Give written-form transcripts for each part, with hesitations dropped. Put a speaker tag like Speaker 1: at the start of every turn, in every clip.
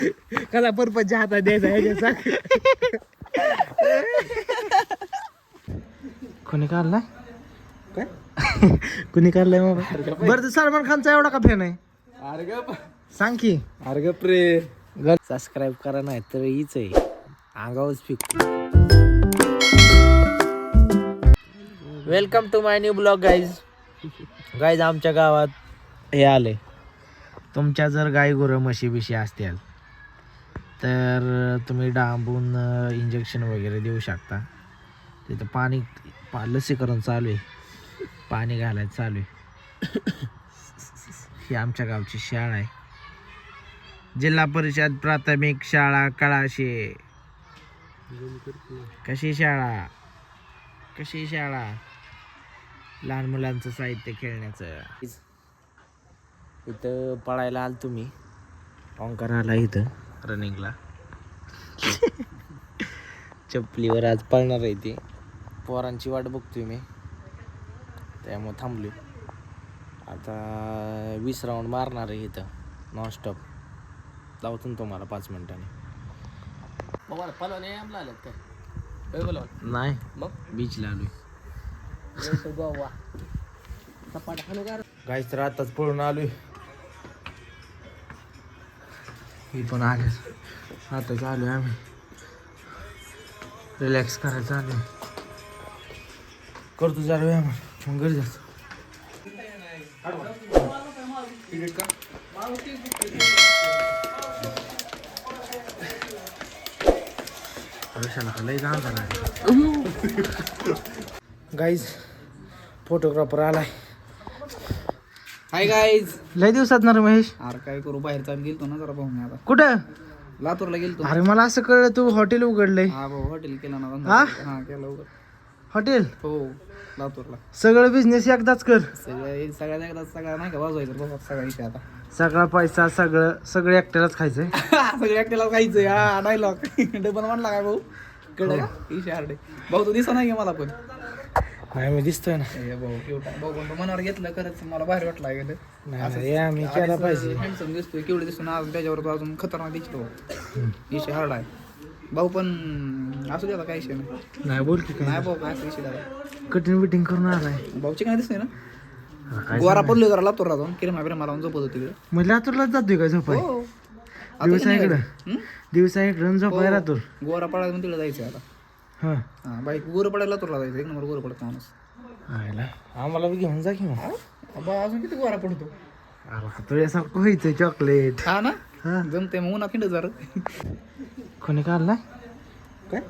Speaker 1: कसा परपंच हातात द्यायचा ह्याच्या कोणी काढलाय
Speaker 2: काय
Speaker 1: कुणी काढलाय मोबाईल बरं सलमान खानचा एवढा का फॅन आहे
Speaker 2: अरे ग
Speaker 1: सांग की
Speaker 2: अरे ग प्रे
Speaker 1: सबस्क्राईब करा नाही तर हीच आहे अंगावच फिक welcome to my new blog guys आमच्या गावात हे आले तुमच्या जर गाई गुरं म्हशी बिशी असतील तर तुम्ही डांबून इंजेक्शन वगैरे देऊ शकता तिथं पाणी लसीकरण चालू आहे पाणी घालायचं चालू आहे ही आमच्या गावची शाळा आहे जिल्हा परिषद प्राथमिक शाळा कळाशे कशी शाळा लहान मुलांचं साहित्य खेळण्याचं इथं पळायला आल तुम्ही ओंकार आला इथं रनिंगला चपलीवर आज पळणार आहे ती पोरांची वाट बघतोय मी त्यामुळे थांबलोय आता 20 राऊंड मारणार आहे इथं नॉनस्टॉप लावतो तुम्हाला 5 मिनिटांनी नाही मग बीचला आलोय गाईच तर आताच पळून आलोय ही पण आले आताच आलोय आम्ही रिलॅक्स करायचं आलोय करतो जरा व्यायाम मग घरी जातो गाईज फोटोग्राफर आलाय
Speaker 2: हाय गाईज
Speaker 1: लय दिवसात ना रे महेश
Speaker 2: अरे काय करू बाहेर चालू गेलतो ना जरा पाहुणे आता
Speaker 1: कुठं
Speaker 2: लातूरला गेलतो
Speaker 1: अरे मला असं कळलं तू हॉटेल उघडलंय
Speaker 2: हा भाऊ हॉटेल केलं ना
Speaker 1: हा?
Speaker 2: हा केलं उघड
Speaker 1: हॉटेल
Speaker 2: हो लातूरला
Speaker 1: सगळं बिझनेस एकदाच कर
Speaker 2: सगळ्या एकदा सगळ्या नाही का वाजवायचं बाबा सगळा विषय आता
Speaker 1: सगळा पैसा सगळं एकट्यालाच खायचंय
Speaker 2: सगळ्या एकट्याला खायचंय हा डायलॉग डबल म्हणला काय भाऊ कडे विषय हार्डे भाऊ तो दिसा नाही का मला पण
Speaker 1: नाही मी दिसतोय ना
Speaker 2: हे भाऊ केवढा भाऊ पण तो मनावर घेतलं खरंच मला बाहेर वाटला गेलं
Speaker 1: नाही आम्ही केला पाहिजे
Speaker 2: हँडसम दिसतोय केवढं दिसतो ना अजून त्याच्यावर तो अजून खतरनाक दिसतो विषय हार्ड आहे भाऊ पण असू द्या काय विषय
Speaker 1: नाही बोल की काय
Speaker 2: नाही भाऊ काय असं विषय झाला
Speaker 1: कठीण बिटिंग करून आलाय
Speaker 2: भाऊची काय दिसतोय ना
Speaker 1: काय
Speaker 2: गोरा पडलो जरा लातूरला जाऊन किरमा बिरमा लावून झोपत होती तिकडे
Speaker 1: मग लातूरलाच जातोय काय झोपाय दिवसा इकडं झोपाय राहतो
Speaker 2: गोरा पडायला तिकडे जायचं आता
Speaker 1: हा
Speaker 2: हा बाईक गोरं पडायला लातूरला जायचं एक नंबर गोरं पडत माणूस
Speaker 1: आयला आम्हाला बी घेऊन जा की मग
Speaker 2: बा अजून किती गोरा पडतो
Speaker 1: तुझ्यासारखं व्हायचं चॉकलेट
Speaker 2: हा ना
Speaker 1: हा
Speaker 2: जमते मग उन्हा खिंड जरा
Speaker 1: कोणी काढलाय
Speaker 2: काय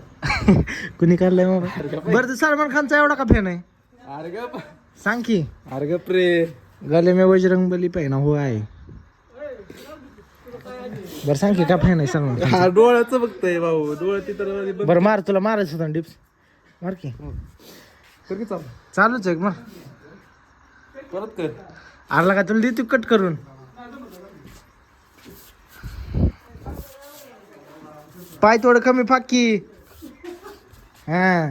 Speaker 1: कुणी काढलाय मग बरं तर सलमान खानचा एवढा का फॅन आहे
Speaker 2: अरे ग
Speaker 1: सांग की
Speaker 2: अरे ग प्रे
Speaker 1: गले में बजरंग बली पहना हुआ आहे बरं सांग की का फॅन आहे सलमान खान
Speaker 2: हा डोळ्याचं बघतोय भाऊ डोळ्या तिथं
Speaker 1: बरं मार तुला मारायचं होतं डिप्स मार की
Speaker 2: कर चाल
Speaker 1: चालूच आहे मग
Speaker 2: परत कर
Speaker 1: आरला का तुला देतो कट करून पाय थोडं कमी फाकी हा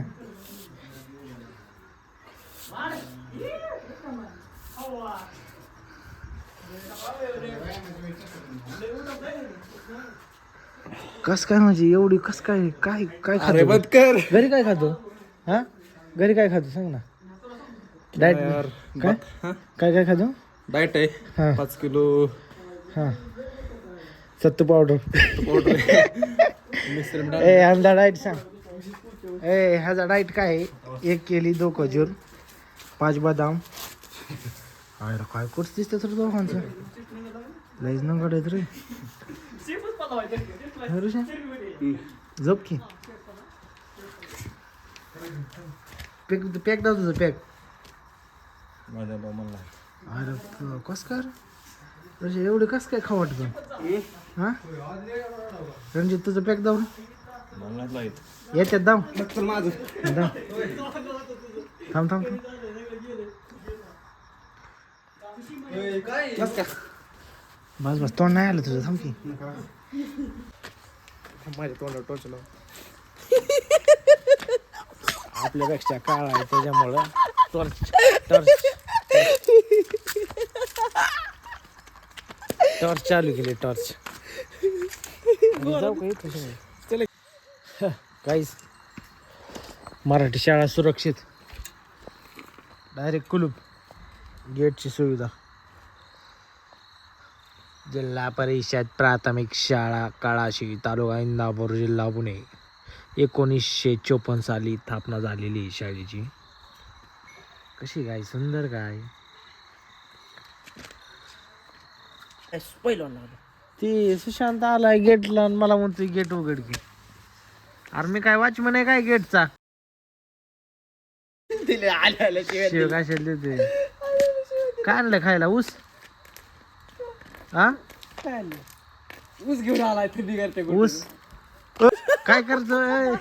Speaker 1: कस काय म्हणजे एवढी कस काय काय काय
Speaker 2: अरे
Speaker 1: खातो
Speaker 2: बंद कर
Speaker 1: घरी काय खातो हा घरी काय खातो सांग ना डाएट काय काय काय खातो
Speaker 2: डाएट
Speaker 1: हा.
Speaker 2: आहे 5 किलो
Speaker 1: हा सत्तू पावडर
Speaker 2: पावडर
Speaker 1: ए ह्याचा डाएट सांग ए ह्याचा डाएट काय आहे 1 केली 2 खजूर 5 बदाम अरे काय कोर्स दिसतं तर दोघांचं लईच न गडत रे झोप की पॅक पॅक दाव तुझं पॅक
Speaker 2: माझ्या म्हणला
Speaker 1: अरे कस काय रे एवढं कस काय खाऊ वाटतं हा रणजित तुझं पॅक दाव येत्यात दाव
Speaker 2: माझं
Speaker 1: दाव थांब थांब थांब बस बस तोंड नाही आलं तुझं थांब की
Speaker 2: माझ्या तोंडावर टोच लाव
Speaker 1: आपल्यापेक्षा काळ आहे त्याच्यामुळं टॉर्च टॉर्च टॉर्च चालू केली टॉर्च जाऊ का इथं काहीच मराठी शाळा सुरक्षित डायरेक्ट कुलूप गेटची सुविधा जिल्हा परिषद प्राथमिक शाळा काळाशी तालुका इंदापूर जिल्हा पुणे 1954 साली स्थापना झालेली आहे शाळेची. कशी काय सुंदर काय ती सुशांत आलाय गेटला आणि मला म्हणतोय गेट उघड की. अरे मी काय वॉचमन आहे काय गेटचा शिव कशाला देते काय आणलं खायला ऊस हा
Speaker 2: ऊस घेऊन आलाय थंडी करते
Speaker 1: ऊस काय करतोय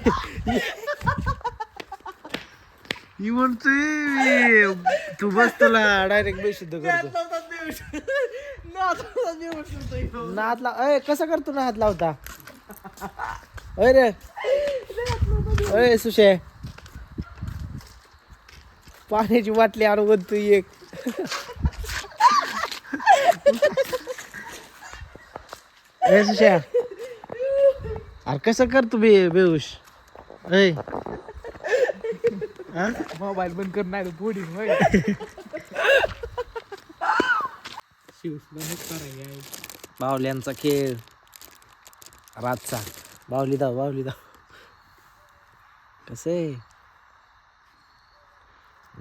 Speaker 1: ही म्हणतोय तू बस तुला डायरेक्ट बेशुद्ध करतो नात लाव कसं करतो ना हात लावता अय रे अय सुशे पाण्याची बाटली आणून तू एक ए सुशा अरे कसं करतो बेहुश ऐ
Speaker 2: मोबाईल बंद कर नाही पुढे
Speaker 1: बावल्यांचा खेळ रातचा बावली धाव कसं आहे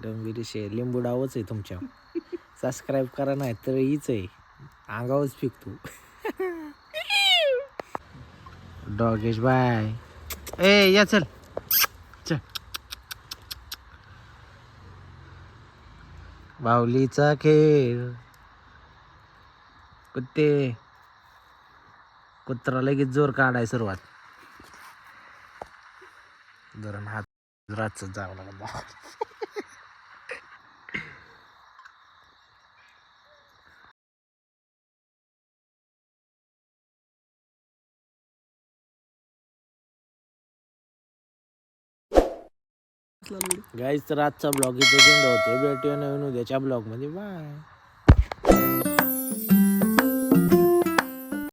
Speaker 1: गंभीर शे लिंबू डावच आहे तुमच्या सबस्क्राईब करा नाही तर हीच आहे अंगावच फिकतो डॉगेश बाय ए या चल बावलीचा खेळ कुत्रा लगेच जोर काढाय सुरुवात धरण हात रातच जावं लागला गाईज तर आजचा ब्लॉग इथे एंड होतोय भेटूया नवीन उद्याच्या ब्लॉग मध्ये बाय